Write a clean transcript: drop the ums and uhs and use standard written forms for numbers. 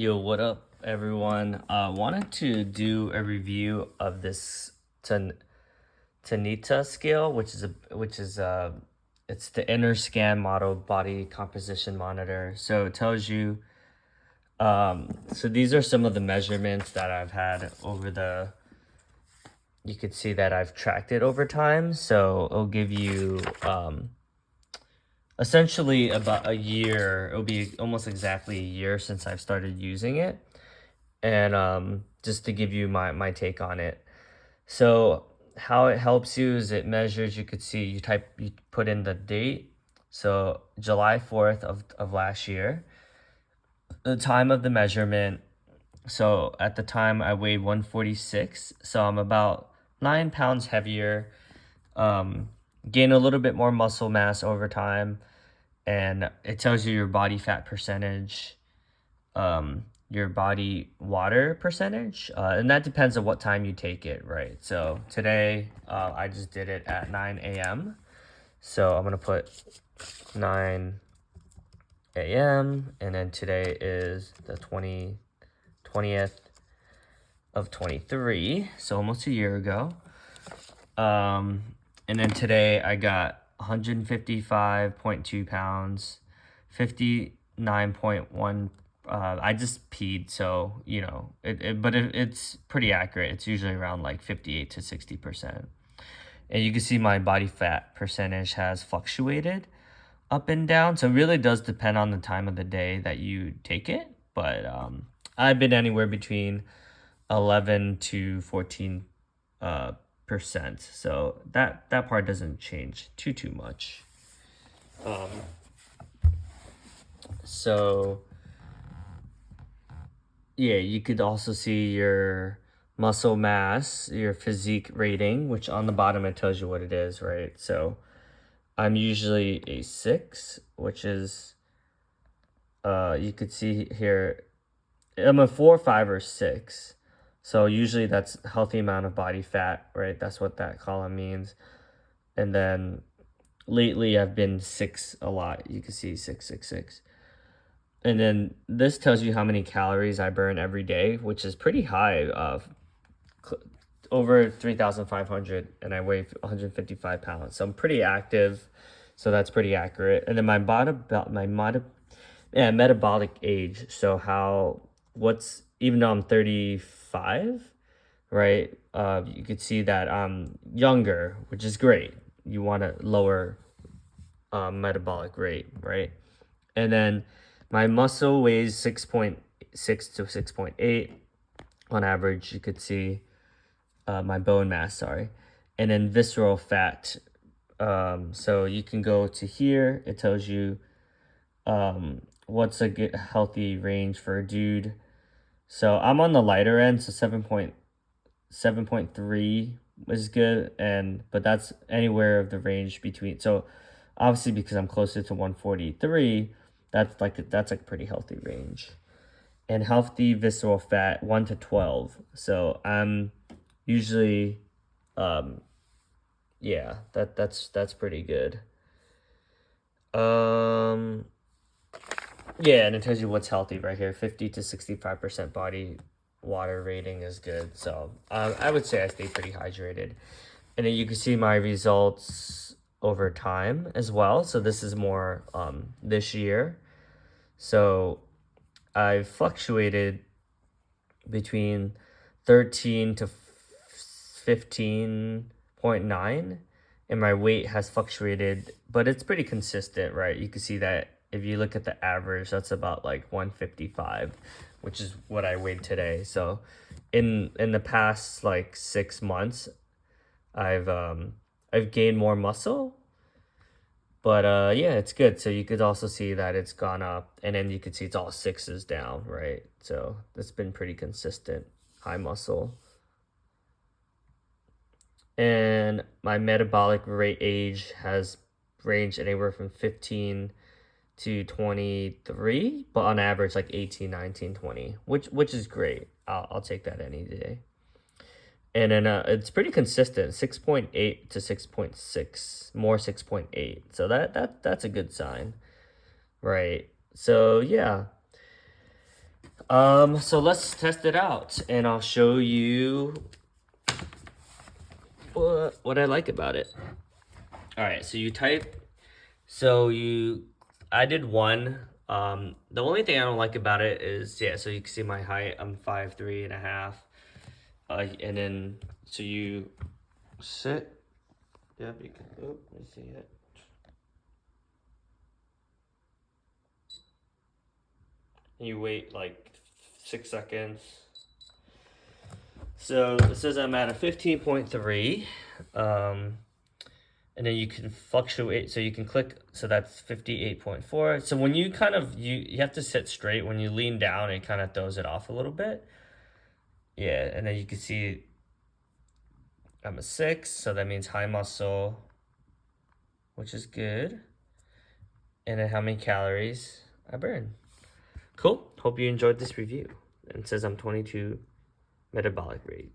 Yo, what up, everyone? Wanted to do a review of this TANITA scale, it's the Innerscan model body composition monitor. So it tells you, so these are some of the measurements that I've had you could see that I've tracked it over time. So it'll give you, essentially about a year. It'll be almost exactly a year since I've started using it. And just to give you my take on it. So how it helps you is it measures, you could see, you put in the date. So July 4th of last year, the time of the measurement. So at the time I weighed 146. So I'm about 9 pounds heavier, gain a little bit more muscle mass over time. And it tells you your body fat percentage, your body water percentage, and that depends on what time you take it, right? So today, I just did it at 9 a.m. So I'm gonna put 9 a.m. and then today is the 20th of 23, so almost a year ago. And then today I got 155.2 pounds, 59.1. I just peed, so it's pretty accurate. It's usually around like 58 to 60%. And you can see my body fat percentage has fluctuated up and down. So it really does depend on the time of the day that you take it. But I've been anywhere between 11 to 14 percent. So that part doesn't change too much. So yeah, you could also see your muscle mass, your physique rating, which on the bottom it tells you what it is, right? So I'm usually a 6, which is, you could see here, I'm a 4, 5, or 6. So usually that's a healthy amount of body fat, right? That's what that column means. And then lately I've been 6 a lot. You can see 6, 6, 6. And then this tells you how many calories I burn every day, which is pretty high, over 3,500, and I weigh 155 pounds. So I'm pretty active, so that's pretty accurate. And then metabolic age. So even though I'm 35, right? You could see that I'm younger, which is great. You want to lower metabolic rate, right? And then my muscle weighs 6.6 to 6.8 on average. You could see my bone mass, sorry. And then visceral fat. So you can go to here. It tells you what's a good healthy range for a dude. So I'm on the lighter end, so 7.3 is good, but that's anywhere of the range between. So obviously because I'm closer to 143, that's like a pretty healthy range. And healthy visceral fat 1 to 12. So I'm usually, yeah, that's pretty good. Yeah, and it tells you what's healthy right here. 50 to 65% body water rating is good. So I would say I stay pretty hydrated. And then you can see my results over time as well. So this is more this year. So I've fluctuated between 13 to 15.9, and my weight has fluctuated, but it's pretty consistent, right? You can see that if you look at the average, that's about like 155, which is what I weighed today. So in the past like 6 months, I've gained more muscle. But yeah, it's good. So you could also see that it's gone up, and then you could see it's all 6s down, right? So that's been pretty consistent, high muscle. And my metabolic rate age has ranged anywhere from 15 to 23, but on average like 18, 19, 20, which is great. I'll take that any day. And then it's pretty consistent, 6.8 to 6.6, more 6.8. So that's a good sign, right? So yeah, So let's test it out, and I'll show you what I like about it. All right, so you type, I did one. The only thing I don't like about it is, yeah, so you can see my height, I'm 5'3.5". And then, so you sit, yep, you can, oh, let me see it. And you wait like 6 seconds. So it says I'm at a 15.3. And then you can fluctuate, so you can click, so that's 58.4. So when you kind of, you have to sit straight. When you lean down, it kind of throws it off a little bit. Yeah, and then you can see I'm a 6, so that means high muscle, which is good. And then how many calories I burn. Cool. Hope you enjoyed this review. And it says I'm 22 metabolic rate.